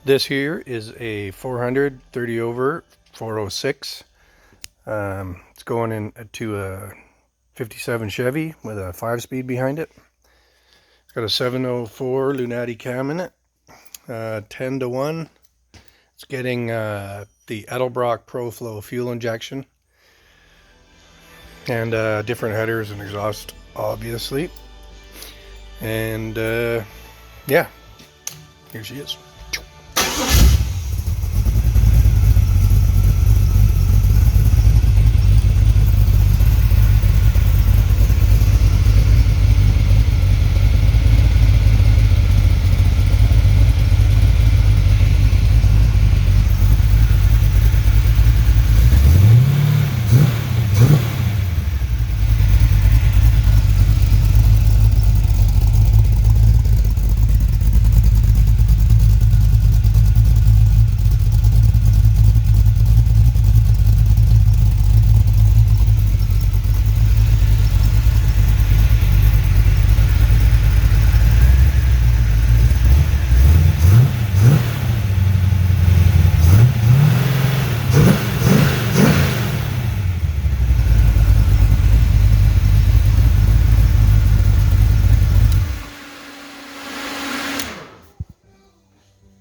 This here is a 400 30 over 406. It's going into a 57 Chevy with a 5-speed behind it. It's got a 704 Lunati cam in it, 10-to-1. It's getting the Edelbrock pro-flo fuel injection, and different headers and exhaust, obviously. And yeah, here she is.